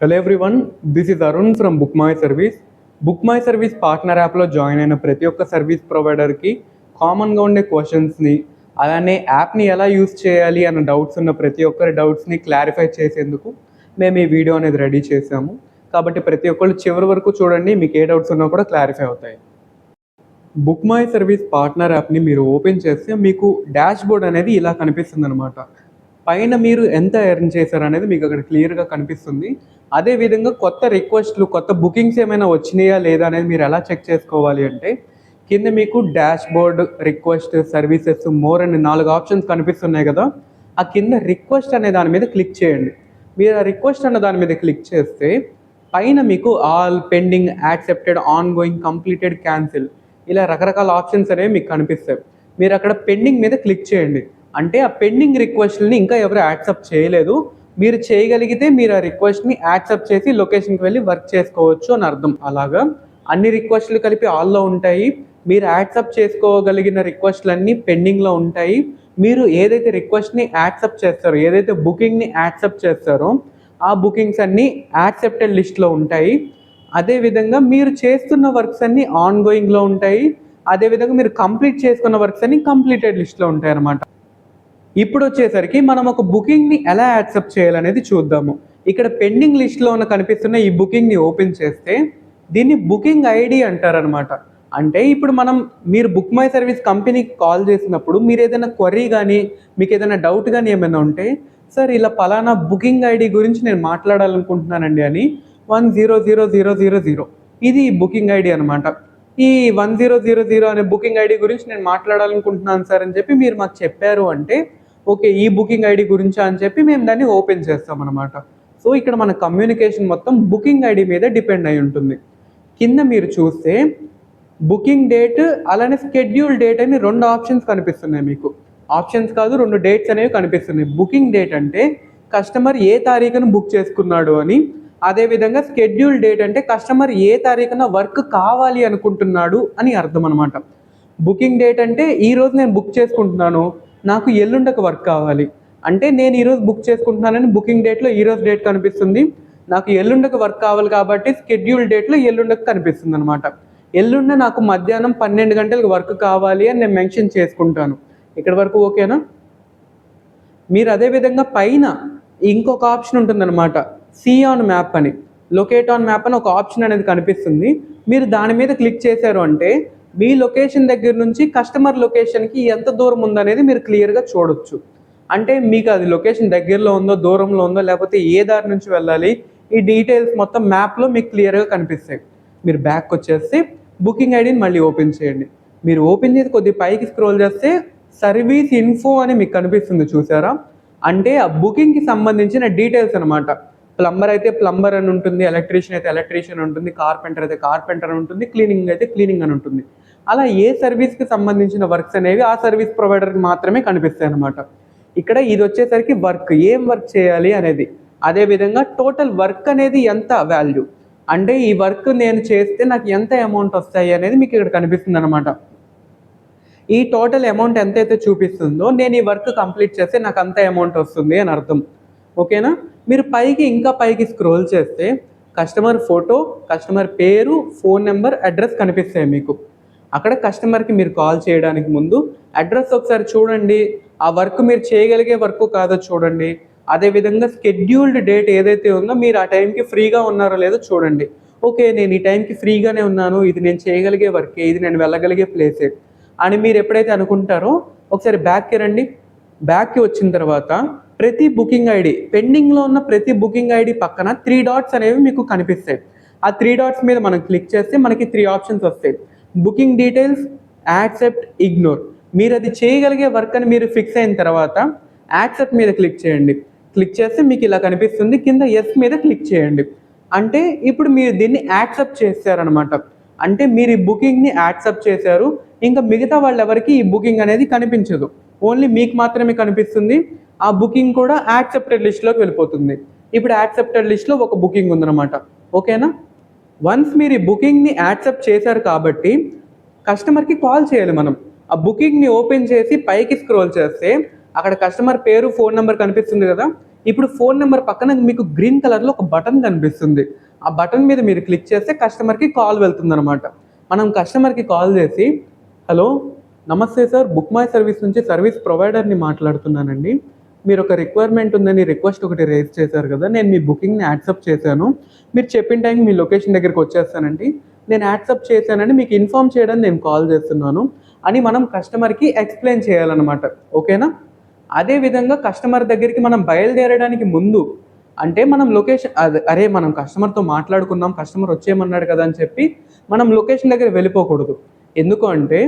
Hello everyone, this is Arun from book my service. Book my service partner యాప్లో join అయిన ప్రతి ఒక్క service ప్రొవైడర్కి కామన్గా ఉండే క్వశ్చన్స్ని, అలానే యాప్ని ఎలా యూస్ చేయాలి అన్న డౌట్స్ ఉన్న ప్రతి ఒక్కరి డౌట్స్ని క్లారిఫై చేసేందుకు మేము ఈ వీడియో అనేది రెడీ చేసాము. కాబట్టి ప్రతి ఒక్కళ్ళు చివరి వరకు చూడండి, మీకు ఏ డౌట్స్ ఉన్నా కూడా క్లారిఫై అవుతాయి. బుక్ మై సర్వీస్ పార్ట్నర్ యాప్ని మీరు ఓపెన్ చేస్తే మీకు డాష్ బోర్డ్ అనేది ఇలా కనిపిస్తుంది అనమాట. పైన మీరు ఎంత ఎర్న్ చేశారు అనేది మీకు అక్కడ క్లియర్గా కనిపిస్తుంది. అదేవిధంగా కొత్త రిక్వెస్ట్లు, కొత్త బుకింగ్స్ ఏమైనా వచ్చినాయా లేదా అనేది మీరు ఎలా చెక్ చేసుకోవాలి అంటే, కింద మీకు dash board, request, services, more అనే 4 ఆప్షన్స్ కనిపిస్తున్నాయి కదా. ఆ కింద రిక్వెస్ట్ అనే దాని మీద క్లిక్ చేయండి. మీరు ఆ రిక్వెస్ట్ అన్న దాని మీద క్లిక్ చేస్తే పైన మీకు all, pending, accepted, on going, completed, cancel ఇలా రకరకాల ఆప్షన్స్ అనేవి మీకు కనిపిస్తాయి. మీరు అక్కడ పెండింగ్ మీద క్లిక్ చేయండి. అంటే ఆ పెండింగ్ రిక్వెస్ట్ని ఇంకా ఎవరు యాక్సెప్ట్ చేయలేదు. మీరు చేయగలిగితే మీరు ఆ రిక్వెస్ట్ని యాక్సెప్ట్ చేసి లొకేషన్కి వెళ్ళి వర్క్ చేసుకోవచ్చు అని అర్థం. అలాగా అన్ని రిక్వెస్ట్లు కలిపి ఆల్లో ఉంటాయి. మీరు యాక్సెప్ట్ చేసుకోగలిగిన రిక్వెస్ట్లన్నీ పెండింగ్లో ఉంటాయి. మీరు ఏదైతే రిక్వెస్ట్ని యాక్సెప్ట్ చేస్తారో, ఏదైతే బుకింగ్ని యాక్సెప్ట్ చేస్తారో ఆ బుకింగ్స్ అన్నీ యాక్సెప్టెడ్ లిస్ట్లో ఉంటాయి. అదేవిధంగా మీరు చేస్తున్న వర్క్స్ అన్నీ ఆన్ గోయింగ్లో ఉంటాయి. అదేవిధంగా మీరు కంప్లీట్ చేసుకున్న వర్క్స్ అన్నీ కంప్లీటెడ్ లిస్ట్లో ఉంటాయి అన్నమాట. ఇప్పుడు వచ్చేసరికి మనం ఒక బుకింగ్ని ఎలా యాక్సెప్ట్ చేయాలనేది చూద్దాము. ఇక్కడ పెండింగ్ లిస్ట్లో ఉన్న కనిపిస్తున్న ఈ బుకింగ్ని ఓపెన్ చేస్తే దీన్ని బుకింగ్ ఐడి అంటారనమాట. అంటే ఇప్పుడు మీరు బుక్ మై సర్వీస్ కంపెనీకి కాల్ చేసినప్పుడు మీరు ఏదైనా క్వరీ కానీ, మీకు ఏదైనా డౌట్ కానీ ఏమైనా ఉంటే, సార్ ఇలా పలానా బుకింగ్ ఐడి గురించి నేను మాట్లాడాలనుకుంటున్నానండి అని 100000 ఇది బుకింగ్ ఐడి అనమాట. ఈ 1000 అనే బుకింగ్ ఐడి గురించి నేను మాట్లాడాలనుకుంటున్నాను సార్ అని చెప్పి మీరు మాకు చెప్పారు అంటే, ఓకే ఈ బుకింగ్ ఐడి గురించా అని చెప్పి మేము దాన్ని ఓపెన్ చేస్తాం అనమాట. సో ఇక్కడ మన కమ్యూనికేషన్ మొత్తం బుకింగ్ ఐడి మీద డిపెండ్ అయి ఉంటుంది. కింద మీరు చూస్తే బుకింగ్ డేట్ అలానే స్కెడ్యూల్ డేట్ అని 2 ఆప్షన్స్ కనిపిస్తున్నాయి మీకు. ఆప్షన్స్ కాదు, 2 డేట్స్ అనేవి కనిపిస్తున్నాయి. బుకింగ్ డేట్ అంటే కస్టమర్ ఏ తారీఖున బుక్ చేసుకున్నాడు అని, అదేవిధంగా స్కెడ్యూల్ డేట్ అంటే కస్టమర్ ఏ తారీఖున వర్క్ కావాలి అనుకుంటున్నాడు అని అర్థం అనమాట. బుకింగ్ డేట్ అంటే ఈరోజు నేను బుక్ చేసుకుంటున్నాను, నాకు ఎల్లుండకు వర్క్ కావాలి అంటే నేను ఈరోజు బుక్ చేసుకుంటున్నానని బుకింగ్ డేట్లో ఈరోజు డేట్ కనిపిస్తుంది. నాకు ఎల్లుండకు వర్క్ కావాలి కాబట్టి స్కెడ్యూల్ డేట్లో ఎల్లుండకు కనిపిస్తుంది అనమాట. ఎల్లుండ నాకు మధ్యాహ్నం 12 గంటలకు వర్క్ కావాలి అని నేను మెన్షన్ చేసుకుంటాను. ఇక్కడ వరకు ఓకేనా? మీరు అదేవిధంగా పైన ఇంకొక ఆప్షన్ ఉంటుందన్నమాట, సీ ఆన్ మ్యాప్ అని, లొకేట్ ఆన్ మ్యాప్ అని ఒక ఆప్షన్ అనేది కనిపిస్తుంది. మీరు దాని మీద క్లిక్ చేశారు అంటే మీ లొకేషన్ దగ్గర నుంచి కస్టమర్ లొకేషన్కి ఎంత దూరం ఉందనేది మీరు క్లియర్గా చూడొచ్చు. అంటే మీకు అది లొకేషన్ దగ్గరలో ఉందో, దూరంలో ఉందో, లేకపోతే ఏ దారి నుంచి వెళ్ళాలి, ఈ డీటెయిల్స్ మొత్తం మ్యాప్లో మీకు క్లియర్గా కనిపిస్తాయి. మీరు బ్యాక్ వచ్చేస్తే బుకింగ్ ఐడిని మళ్ళీ ఓపెన్ చేయండి. మీరు ఓపెన్ చేసి కొద్దిగా పైకి స్క్రోల్ చేస్తే సర్వీస్ ఇన్ఫో అని మీకు కనిపిస్తుంది, చూసారా? అంటే ఆ బుకింగ్కి సంబంధించిన డీటెయిల్స్ అనమాట. ప్లంబర్ అయితే ప్లంబర్ అని ఉంటుంది, ఎలక్ట్రీషియన్ అయితే ఎలక్ట్రీషియన్ ఉంటుంది, కార్పెంటర్ అయితే కార్పెంటర్ అని ఉంటుంది, క్లీనింగ్ అయితే క్లీనింగ్ అని ఉంటుంది. అలా ఏ సర్వీస్కి సంబంధించిన వర్క్స్ అనేవి ఆ సర్వీస్ ప్రొవైడర్కి మాత్రమే కనిపిస్తాయి అన్నమాట. ఇక్కడ ఇది వచ్చేసరికి వర్క్, ఏం వర్క్ చేయాలి అనేది, అదేవిధంగా టోటల్ వర్క్ అనేది ఎంత వాల్యూ, అంటే ఈ వర్క్ నేను చేస్తే నాకు ఎంత అమౌంట్ వస్తాయి అనేది మీకు ఇక్కడ కనిపిస్తుంది అనమాట. ఈ టోటల్ అమౌంట్ ఎంతైతే చూపిస్తుందో నేను ఈ వర్క్ కంప్లీట్ చేస్తే నాకు అంత అమౌంట్ వస్తుంది అని అర్థం. ఓకేనా? మీరు ఇంకా పైకి స్క్రోల్ చేస్తే కస్టమర్ ఫోటో, కస్టమర్ పేరు, ఫోన్ నెంబర్, అడ్రస్ కనిపిస్తాయి మీకు. అక్కడ కస్టమర్కి మీరు కాల్ చేయడానికి ముందు అడ్రస్ ఒకసారి చూడండి, ఆ వర్క్ మీరు చేయగలిగే వర్క్ కాదో చూడండి. అదేవిధంగా స్కెడ్యూల్డ్ డేట్ ఏదైతే ఉందో మీరు ఆ టైంకి ఫ్రీగా ఉన్నారో లేదో చూడండి. ఓకే నేను ఈ టైంకి ఫ్రీగానే ఉన్నాను, ఇది నేను చేయగలిగే వర్కే, ఇది నేను వెళ్ళగలిగే ప్లేసే అని మీరు ఎప్పుడైతే అనుకుంటారో ఒకసారి బ్యాక్కి రండి. బ్యాక్కి వచ్చిన తర్వాత ప్రతి బుకింగ్ ఐడి, పెండింగ్లో ఉన్న ప్రతి బుకింగ్ ఐడి పక్కన 3 డాట్స్ అనేవి మీకు కనిపిస్తాయి. ఆ 3 డాట్స్ మీద మనం క్లిక్ చేస్తే మనకి 3 ఆప్షన్స్ వస్తాయి. Booking details, accept, ignore. మీరు అది చేయగలిగే వర్క్ అని మీరు ఫిక్స్ అయిన తర్వాత యాక్సెప్ట్ మీద క్లిక్ చేయండి. క్లిక్ చేస్తే మీకు ఇలా కనిపిస్తుంది. కింద ఎస్ మీద క్లిక్ చేయండి. అంటే ఇప్పుడు మీరు దీన్ని యాక్సెప్ట్ చేశారనమాట. అంటే మీరు ఈ బుకింగ్ని యాక్సెప్ట్ చేశారు. ఇంకా మిగతా వాళ్ళు ఎవరికి ఈ బుకింగ్ అనేది కనిపించదు, ఓన్లీ మీకు మాత్రమే కనిపిస్తుంది. ఆ బుకింగ్ కూడా యాక్సెప్టెడ్ లిస్ట్లోకి వెళ్ళిపోతుంది. ఇప్పుడు యాక్సెప్టెడ్ లిస్ట్లో ఒక బుకింగ్ ఉందన్నమాట. ఓకేనా? వన్స్ మీరు ఈ బుకింగ్ని యాక్సెప్ట్ చేశారు కాబట్టి కస్టమర్కి కాల్ చేయాలి మనం. ఆ బుకింగ్ని ఓపెన్ చేసి పైకి స్క్రోల్ చేస్తే అక్కడ కస్టమర్ పేరు, ఫోన్ నెంబర్ కనిపిస్తుంది కదా. ఇప్పుడు ఫోన్ నెంబర్ పక్కన మీకు గ్రీన్ కలర్లో ఒక బటన్ కనిపిస్తుంది. ఆ బటన్ మీద మీరు క్లిక్ చేస్తే కస్టమర్కి కాల్ వెళ్తుందన్నమాట. మనం కస్టమర్కి కాల్ చేసి, హలో నమస్తే సార్, బుక్ మై సర్వీస్ నుంచి సర్వీస్ ప్రొవైడర్ని మాట్లాడుతున్నానండి. మీరు ఒక రిక్వైర్మెంట్ ఉందని రిక్వెస్ట్ ఒకటి రేజ్ చేశారు కదా, నేను మీ బుకింగ్ని యాక్సెప్ట్ చేశాను. మీరు చెప్పిన టైంకి మీ లొకేషన్ దగ్గరికి వచ్చేస్తానండి. నేను యాక్సెప్ట్ చేశానని మీకు ఇన్ఫామ్ చేయడానికి నేను కాల్ చేస్తున్నాను అని మనం కస్టమర్కి ఎక్స్ప్లెయిన్ చేయాలన్నమాట. ఓకేనా? అదేవిధంగా కస్టమర్ దగ్గరికి మనం బయలుదేరడానికి ముందు, అంటే మనం లొకేషన్ అరే మనం కస్టమర్తో మాట్లాడుకున్నాం, కస్టమర్ వచ్చేయమన్నాడు కదా అని చెప్పి మనం లొకేషన్ దగ్గర వెళ్ళిపోకూడదు. ఎందుకు అంటే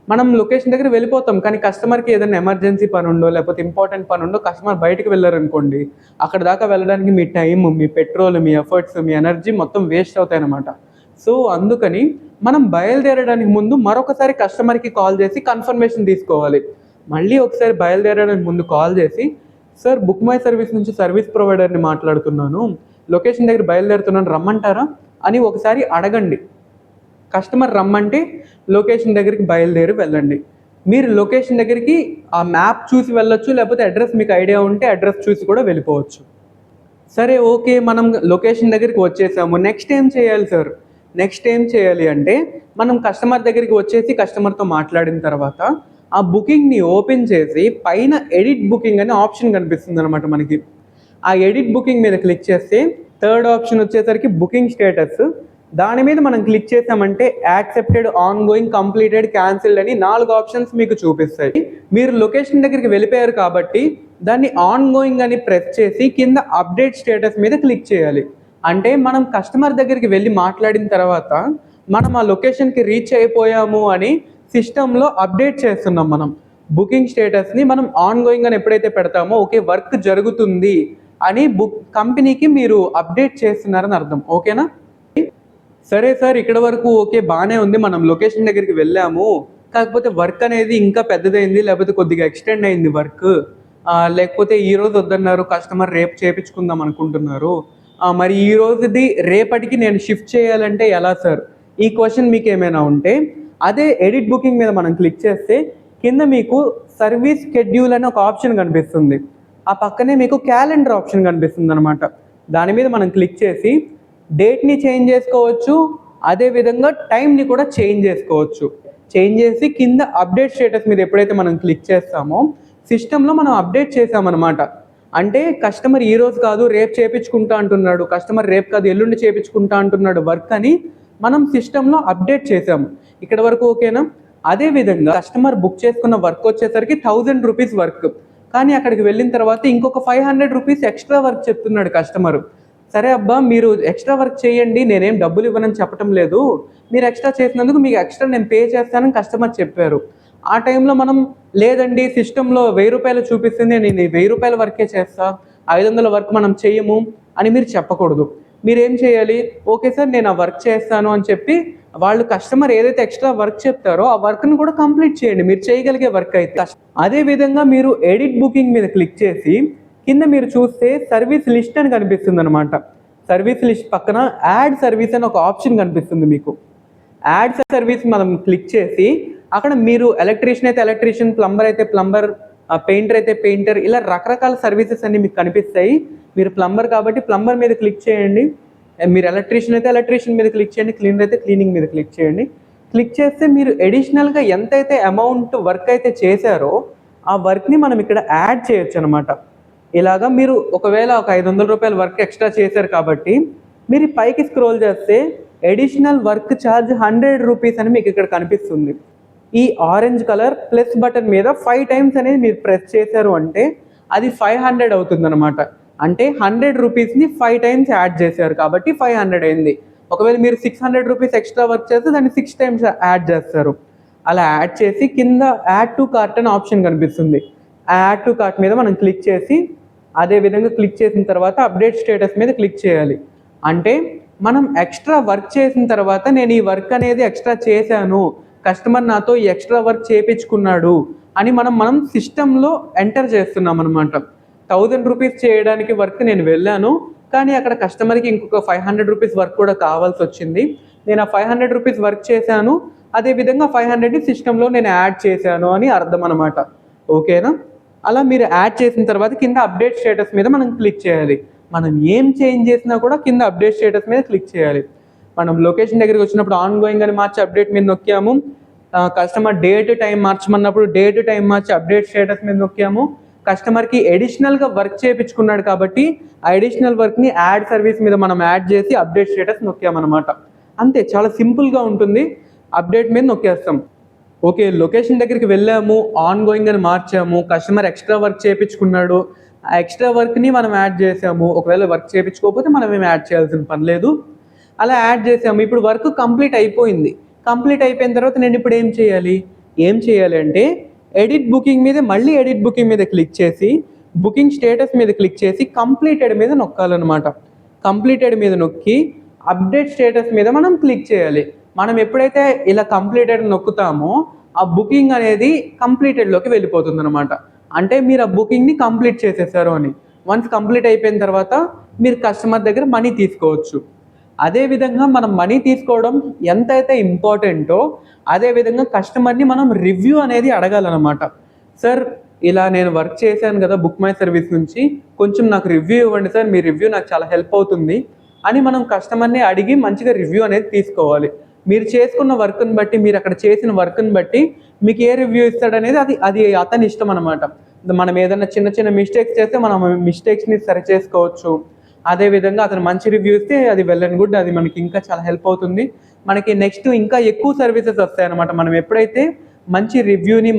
మనం లొకేషన్ దగ్గర వెళ్ళిపోతాం, కానీ కస్టమర్కి ఏదైనా ఎమర్జెన్సీ పని ఉండో లేకపోతే ఇంపార్టెంట్ పని ఉండో కస్టమర్ బయటకు వెళ్ళారనుకోండి, అక్కడ దాకా వెళ్ళడానికి మీ టైం, మీ పెట్రోల్, మీ ఎఫర్ట్స్, మీ ఎనర్జీ మొత్తం వేస్ట్ అవుతాయి అన్నమాట. సో అందుకని మనం బయలుదేరడానికి ముందు మరొకసారి కస్టమర్కి కాల్ చేసి కన్ఫర్మేషన్ తీసుకోవాలి. మళ్ళీ ఒకసారి బయలుదేరడానికి ముందు కాల్ చేసి, సార్ బుక్ మై సర్వీస్ నుంచి సర్వీస్ ప్రొవైడర్ని మాట్లాడుతున్నాను, లొకేషన్ దగ్గర బయలుదేరుతున్నాను, రమ్మంటారా అని ఒకసారి అడగండి. కస్టమర్ రమ్మంటే లొకేషన్ దగ్గరికి బయలుదేరి వెళ్ళండి. మీరు లొకేషన్ దగ్గరికి ఆ మ్యాప్ చూసి వెళ్ళొచ్చు, లేకపోతే అడ్రస్ మీకు ఐడియా ఉంటే అడ్రస్ చూసి కూడా వెళ్ళిపోవచ్చు. సరే ఓకే, మనం లొకేషన్ దగ్గరికి వచ్చేసాము. నెక్స్ట్ ఏం చేయాలి సార్? నెక్స్ట్ ఏం చేయాలి అంటే మనం కస్టమర్ దగ్గరికి వచ్చేసి కస్టమర్తో మాట్లాడిన తర్వాత ఆ బుకింగ్ని ఓపెన్ చేసి పైన ఎడిట్ బుకింగ్ అనే ఆప్షన్ కనిపిస్తుంది అనమాట మనకి. ఆ ఎడిట్ బుకింగ్ మీద క్లిక్ చేస్తే థర్డ్ ఆప్షన్ వచ్చేసరికి బుకింగ్ స్టేటస్. దాని మీద మనం క్లిక్ చేసామంటే accepted, on going, completed, cancelled అని 4 ఆప్షన్స్ మీకు చూపిస్తాయి. మీరు లొకేషన్ దగ్గరికి వెళ్ళిపోయారు కాబట్టి దాన్ని ఆన్ గోయింగ్ అని ప్రెస్ చేసి కింద అప్డేట్ స్టేటస్ మీద క్లిక్ చేయాలి. అంటే మనం కస్టమర్ దగ్గరికి వెళ్ళి మాట్లాడిన తర్వాత మనం ఆ లొకేషన్కి రీచ్ అయిపోయాము అని సిస్టంలో అప్డేట్ చేస్తున్నాం. మనం బుకింగ్ స్టేటస్ని మనం ఆన్ గోయింగ్ అని ఎప్పుడైతే పెడతామో ఓకే వర్క్ జరుగుతుంది అని కంపెనీకి మీరు అప్డేట్ చేస్తున్నారని అర్థం. ఓకేనా? సరే సార్, ఇక్కడ వరకు ఓకే, బాగానే ఉంది, మనం లొకేషన్ దగ్గరికి వెళ్ళాము, కాకపోతే వర్క్ అనేది ఇంకా పెద్దదైంది, లేకపోతే కొద్దిగా ఎక్స్టెండ్ అయింది వర్క్, లేకపోతే ఈరోజు వద్దన్నారు కస్టమర్, రేపు చేయించుకుందాం అనుకుంటున్నారు, మరి ఈ రోజుది రేపటికి నేను షిఫ్ట్ చేయాలంటే ఎలా సార్? ఈ క్వశ్చన్ మీకు ఏమైనా ఉంటే అదే ఎడిట్ బుకింగ్ మీద మనం క్లిక్ చేస్తే కింద మీకు సర్వీస్ షెడ్యూల్ అనే ఒక ఆప్షన్ కనిపిస్తుంది. ఆ పక్కనే మీకు క్యాలెండర్ ఆప్షన్ కనిపిస్తుంది అనమాట. దాని మీద మనం క్లిక్ చేసి డేట్ని చేంజ్ చేసుకోవచ్చు, అదేవిధంగా టైంని కూడా చేంజ్ చేసుకోవచ్చు. చేంజ్ చేసి కింద అప్డేట్ స్టేటస్ మీద ఎప్పుడైతే మనం క్లిక్ చేస్తామో సిస్టంలో మనం అప్డేట్ చేసామన్నమాట. అంటే కస్టమర్ ఈ రోజు కాదు రేపు చేయించుకుంటా అంటున్నాడు, కస్టమర్ రేపు కాదు ఎల్లుండి చేయించుకుంటా అంటున్నాడు వర్క్ అని మనం సిస్టంలో అప్డేట్ చేసాము. ఇక్కడ వరకు ఓకేనా? అదేవిధంగా కస్టమర్ బుక్ చేసుకున్న వర్క్ వచ్చేసరికి 1000 రూపీస్ వర్క్, కానీ అక్కడికి వెళ్ళిన తర్వాత ఇంకొక 500 రూపీస్ ఎక్స్ట్రా వర్క్ చెప్తున్నాడు కస్టమర్. సరే అబ్బా, మీరు ఎక్స్ట్రా వర్క్ చేయండి, నేనేం డబ్బులు ఇవ్వనని చెప్పడం లేదు, మీరు ఎక్స్ట్రా చేసినందుకు మీకు ఎక్స్ట్రా నేను పే చేస్తానని కస్టమర్ చెప్పారు. ఆ టైంలో మనం లేదండి సిస్టంలో 1000 రూపాయలు చూపిస్తుంది, నేను 1000 రూపాయల వర్కే చేస్తా, 500 వర్క్ మనం చేయము అని మీరు చెప్పకూడదు. మీరేం చేయాలి? ఓకే సార్ నేను ఆ వర్క్ చేస్తాను అని చెప్పి వాళ్ళు కస్టమర్ ఏదైతే ఎక్స్ట్రా వర్క్ చెప్తారో ఆ వర్క్ని కూడా కంప్లీట్ చేయండి, మీరు చేయగలిగే వర్క్ అయితే. అదేవిధంగా మీరు ఎడిట్ బుకింగ్ మీద క్లిక్ చేసి కింద మీరు చూస్తే సర్వీస్ లిస్ట్ అని కనిపిస్తుంది అనమాట. సర్వీస్ లిస్ట్ పక్కన యాడ్ సర్వీస్ అని ఒక ఆప్షన్ కనిపిస్తుంది మీకు. యాడ్ సర్వీస్ మనం క్లిక్ చేసి అక్కడ మీరు ఎలక్ట్రీషియన్ అయితే ఎలక్ట్రీషియన్, ప్లంబర్ అయితే ప్లంబర్, పెయింటర్ అయితే పెయింటర్, ఇలా రకరకాల సర్వీసెస్ అన్ని మీకు కనిపిస్తాయి. మీరు ప్లంబర్ కాబట్టి ప్లంబర్ మీద క్లిక్ చేయండి, మీరు ఎలక్ట్రీషియన్ అయితే ఎలక్ట్రీషియన్ మీద క్లిక్ చేయండి, క్లీనర్ అయితే క్లీనింగ్ మీద క్లిక్ చేయండి. క్లిక్ చేస్తే మీరు అడిషనల్గా ఎంతైతే అమౌంట్ వర్క్ అయితే చేశారో ఆ వర్క్ని మనం ఇక్కడ యాడ్ చేయొచ్చు అనమాట. ఇలాగా మీరు ఒకవేళ ఒక 500 రూపాయల వర్క్ ఎక్స్ట్రా చేశారు కాబట్టి మీరు పైకి స్క్రోల్ చేస్తే అడిషనల్ వర్క్ ఛార్జ్ 100 రూపీస్ అని మీకు ఇక్కడ కనిపిస్తుంది. ఈ ఆరెంజ్ కలర్ ప్లస్ బటన్ మీద 5 టైమ్స్ అనేది మీరు ప్రెస్ చేశారు అంటే అది 500 అవుతుంది అనమాట. అంటే 100 రూపీస్ని 5 టైమ్స్ యాడ్ చేశారు కాబట్టి 500 అయింది. ఒకవేళ మీరు 600 రూపీస్ ఎక్స్ట్రా వర్క్ చేస్తే దాన్ని 6 టైమ్స్ యాడ్ చేస్తారు. అలా యాడ్ చేసి కింద యాడ్ టు కార్ట్ అనే ఆప్షన్ కనిపిస్తుంది. ఆ యాడ్ టు కార్ట్ మీద మనం క్లిక్ చేసి అదే విధంగా క్లిక్ చేసిన తర్వాత అప్డేట్ స్టేటస్ మీద క్లిక్ చేయాలి. అంటే మనం ఎక్స్ట్రా వర్క్ చేసిన తర్వాత నేను ఈ వర్క్ అనేది ఎక్స్ట్రా చేశాను, కస్టమర్ నాతో ఈ ఎక్స్ట్రా వర్క్ చేయించుకున్నాడు అని మనం సిస్టంలో ఎంటర్ చేస్తున్నాం అనమాట. 1000 రూపీస్ చేయడానికి వర్క్ నేను వెళ్ళాను, కానీ అక్కడ కస్టమర్కి ఇంకొక 500 రూపీస్ వర్క్ కూడా కావాల్సి వచ్చింది, నేను ఆ 500 రూపీస్ వర్క్ చేశాను, అదేవిధంగా 500ని సిస్టంలో నేను యాడ్ చేశాను అని అర్థం అనమాట. ఓకేనా? అలా మీరు యాడ్ చేసిన తర్వాత కింద అప్డేట్ స్టేటస్ మీద మనం క్లిక్ చేయాలి. మనం ఏం చేంజ్ చేసినా కూడా కింద అప్డేట్ స్టేటస్ మీద క్లిక్ చేయాలి. మనం లొకేషన్ దగ్గరికి వచ్చినప్పుడు ఆన్ గోయింగ్ అని మార్చి అప్డేట్ మీద నొక్కాము. కస్టమర్ డేట్ టైం మార్చమన్నప్పుడు డేట్ టైం మార్చి అప్డేట్ స్టేటస్ మీద నొక్కాము. కస్టమర్కి ఎడిషనల్గా వర్క్ చేయించుకున్నాడు కాబట్టి ఆ ఎడిషనల్ వర్క్ని యాడ్ సర్వీస్ మీద మనం యాడ్ చేసి అప్డేట్ స్టేటస్ నొక్కామన్నమాట. అంతే, చాలా సింపుల్గా ఉంటుంది. అప్డేట్ మీద నొక్కేస్తాం. ఓకే, లొకేషన్ దగ్గరికి వెళ్ళాము, ఆన్ గోయింగ్ అని మార్చాము, కస్టమర్ ఎక్స్ట్రా వర్క్ చేయించుకున్నాడు, ఆ ఎక్స్ట్రా వర్క్ని మనం యాడ్ చేసాము. ఒకవేళ వర్క్ చేయించుకోకపోతే మనం ఏమి యాడ్ చేయాల్సిన పని లేదు. అలా యాడ్ చేసాము. ఇప్పుడు వర్క్ కంప్లీట్ అయిపోయింది. కంప్లీట్ అయిపోయిన తర్వాత నేను ఇప్పుడు ఏం చేయాలి అంటే ఎడిట్ బుకింగ్ మీద మళ్ళీ ఎడిట్ బుకింగ్ మీద క్లిక్ చేసి బుకింగ్ స్టేటస్ మీద క్లిక్ చేసి కంప్లీటెడ్ మీద నొక్కాలన్నమాట. కంప్లీటెడ్ మీద నొక్కి అప్డేట్ స్టేటస్ మీద మనం క్లిక్ చేయాలి. మనం ఎప్పుడైతే ఇలా కంప్లీటెడ్ నొక్కుతామో ఆ బుకింగ్ అనేది కంప్లీటెడ్లోకి వెళ్ళిపోతుంది అనమాట. అంటే మీరు ఆ బుకింగ్ని కంప్లీట్ చేసేసారు అని. వన్స్ కంప్లీట్ అయిపోయిన తర్వాత మీరు కస్టమర్ దగ్గర మనీ తీసుకోవచ్చు. అదేవిధంగా మనం మనీ తీసుకోవడం ఎంతైతే ఇంపార్టెంటో అదేవిధంగా కస్టమర్ని మనం రివ్యూ అనేది అడగాలన్నమాట. సార్, ఇలా నేను వర్క్ చేశాను కదా బుక్ మై సర్వీస్ నుంచి, కొంచెం నాకు రివ్యూ ఇవ్వండి సార్, మీ రివ్యూ నాకు చాలా హెల్ప్ అవుతుంది అని మనం కస్టమర్ని అడిగి మంచిగా రివ్యూ అనేది తీసుకోవాలి. మీరు చేసుకున్న వర్క్ని బట్టి, మీరు అక్కడ చేసిన వర్క్ని బట్టి మీకు ఏ రివ్యూ ఇస్తాడనేది అది అతని ఇష్టం అనమాట. మనం ఏదైనా చిన్న చిన్న మిస్టేక్స్ చేస్తే మనం మిస్టేక్స్ని సరి చేసుకోవచ్చు. అదేవిధంగా అతను మంచి రివ్యూ ఇస్తే అది వెల్ అండ్ గుడ్, అది మనకి ఇంకా చాలా హెల్ప్ అవుతుంది. మనకి నెక్స్ట్ ఇంకా ఎక్కువ సర్వీసెస్ వస్తాయి అనమాట. మనం ఎప్పుడైతే మంచి రివ్యూని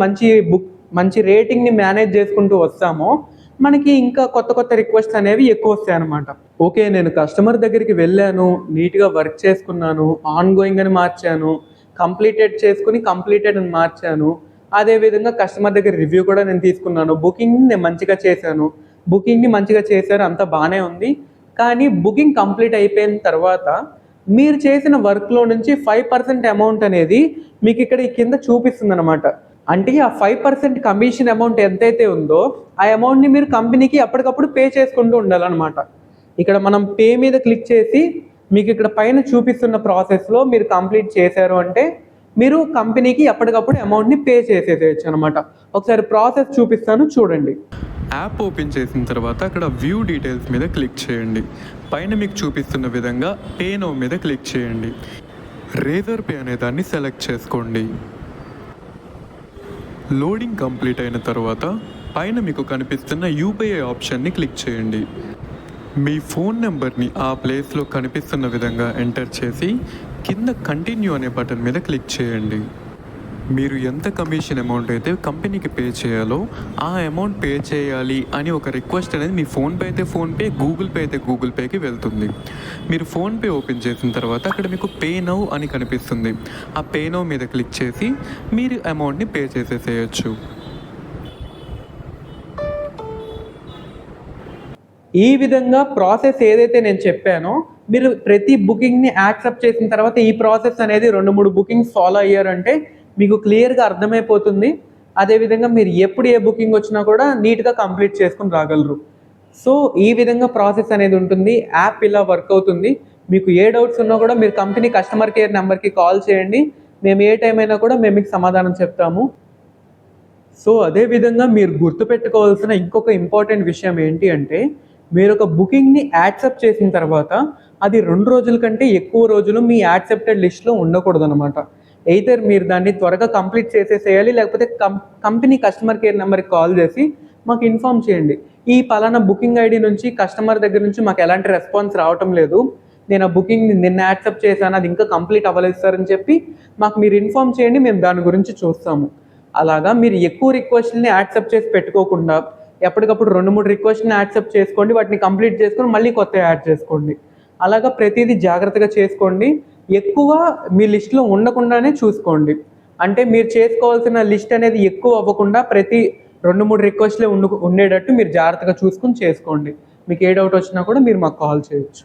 మంచి రేటింగ్ని మేనేజ్ చేసుకుంటూ వస్తామో మనకి ఇంకా కొత్త రిక్వెస్ట్ అనేవి ఎక్కువ వస్తాయి అనమాట. ఓకే, నేను కస్టమర్ దగ్గరికి వెళ్ళాను, నీట్గా వర్క్ చేసుకున్నాను, ఆన్ గోయింగ్ అని మార్చాను, కంప్లీటెడ్ చేసుకుని కంప్లీటెడ్ అని మార్చాను, అదేవిధంగా కస్టమర్ దగ్గర రివ్యూ కూడా నేను తీసుకున్నాను, బుకింగ్ని నేను మంచిగా చేశారు, అంతా బాగానే ఉంది. కానీ బుకింగ్ కంప్లీట్ అయిపోయిన తర్వాత మీరు చేసిన వర్క్లో నుంచి 5% అమౌంట్ అనేది మీకు ఇక్కడ కింద చూపిస్తుంది అనమాట. అంటే ఆ 5% కమిషన్ అమౌంట్ ఎంతైతే ఉందో ఆ అమౌంట్ని మీరు కంపెనీకి అప్పటికప్పుడు పే చేసుకుంటూ ఉండాలన్నమాట. ఇక్కడ మనం పే మీద క్లిక్ చేసి మీకు ఇక్కడ పైన చూపిస్తున్న ప్రాసెస్లో మీరు కంప్లీట్ చేశారు అంటే మీరు కంపెనీకి ఎప్పటికప్పుడు అమౌంట్ని పే చేసేసేయచ్చు అనమాట. ఒకసారి ప్రాసెస్ చూపిస్తాను, చూడండి. యాప్ ఓపెన్ చేసిన తర్వాత అక్కడ వ్యూ డీటెయిల్స్ మీద క్లిక్ చేయండి. పైన మీకు చూపిస్తున్న విధంగా పే నౌ మీద క్లిక్ చేయండి. రేజర్ పే అనే దాన్ని సెలెక్ట్ చేసుకోండి. లోడింగ్ కంప్లీట్ అయిన తర్వాత పైన మీకు కనిపిస్తున్న యూపీఐ ఆప్షన్ని క్లిక్ చేయండి. మీ ఫోన్ నెంబర్ని ఆ ప్లేస్లో కనిపిస్తున్న విధంగా ఎంటర్ చేసి కింద కంటిన్యూ అనే బటన్ మీద క్లిక్ చేయండి. మీరు ఎంత కమిషన్ అమౌంట్ అయితే కంపెనీకి పే చేయాలో ఆ అమౌంట్ పే చేయాలి అని ఒక రిక్వెస్ట్ అనేది మీ ఫోన్పే అయితే ఫోన్పే, గూగుల్ పే అయితే గూగుల్ పేకి వెళ్తుంది. మీరు ఫోన్పే ఓపెన్ చేసిన తర్వాత అక్కడ మీకు పే నౌ అని కనిపిస్తుంది. ఆ పే నౌ మీద క్లిక్ చేసి మీరు అమౌంట్ని పే చేసేసేయచ్చు. ఈ విధంగా ప్రాసెస్ ఏదైతే నేను చెప్పానో మీరు ప్రతి బుకింగ్ని యాక్సెప్ట్ చేసిన తర్వాత ఈ ప్రాసెస్ అనేది 2-3 బుకింగ్స్ ఫాలో అయ్యారంటే మీకు క్లియర్గా అర్థమైపోతుంది. అదేవిధంగా మీరు ఎప్పుడు ఏ బుకింగ్ వచ్చినా కూడా నీట్గా కంప్లీట్ చేసుకుని రాగలరు. సో ఈ విధంగా ప్రాసెస్ అనేది ఉంటుంది. యాప్ ఇలా వర్క్ అవుతుంది. మీకు ఏ డౌట్స్ ఉన్నా కూడా మీరు కంపెనీ కస్టమర్ కేర్ నెంబర్కి కాల్ చేయండి. మేము ఏ టైం అయినా కూడా మేము మీకు సమాధానం చెప్తాము. సో అదేవిధంగా మీరు గుర్తుపెట్టుకోవాల్సిన ఇంకొక ఇంపార్టెంట్ విషయం ఏంటి అంటే మీరు ఒక బుకింగ్ని యాక్సెప్ట్ చేసిన తర్వాత అది 2 రోజుల కంటే ఎక్కువ రోజులు మీ యాక్సెప్టెడ్ లిస్ట్లో ఉండకూడదు అనమాట. ఎయితర్ మీరు దాన్ని త్వరగా కంప్లీట్ చేసేసేయాలి, లేకపోతే కంపెనీ కస్టమర్ కేర్ నెంబర్కి కాల్ చేసి మాకు ఇన్ఫామ్ చేయండి. ఈ పలానా బుకింగ్ ఐడి నుంచి కస్టమర్ దగ్గర నుంచి మాకు ఎలాంటి రెస్పాన్స్ రావటం లేదు, నేను ఆ బుకింగ్ని నిన్న యాక్సెప్ట్ చేశాను, అది ఇంకా కంప్లీట్ అవ్వలేదు సార్ అని చెప్పి మాకు మీరు ఇన్ఫామ్ చేయండి, మేము దాని గురించి చూస్తాము. అలాగా మీరు ఎక్కువ రిక్వెస్ట్ని యాక్సెప్ట్ చేసి పెట్టుకోకుండా ఎప్పటికప్పుడు 2-3 రిక్వెస్ట్ని యాక్సెప్ట్ చేసుకోండి, వాటిని కంప్లీట్ చేసుకొని మళ్ళీ కొత్త యాడ్ చేసుకోండి. అలాగా ప్రతిదీ జాగ్రత్తగా చేసుకోండి. ఎక్కువ మీ లిస్ట్లో ఉండకుండానే చూసుకోండి. అంటే మీరు చేసుకోవాల్సిన లిస్ట్ అనేది ఎక్కువ అవ్వకుండా ప్రతి 2-3 రిక్వెస్ట్లే ఉండేటట్టు మీరు జాగ్రత్తగా చూసుకుని చేసుకోండి. మీకు ఏ డౌట్ వచ్చినా కూడా మీరు మాకు కాల్ చేయొచ్చు.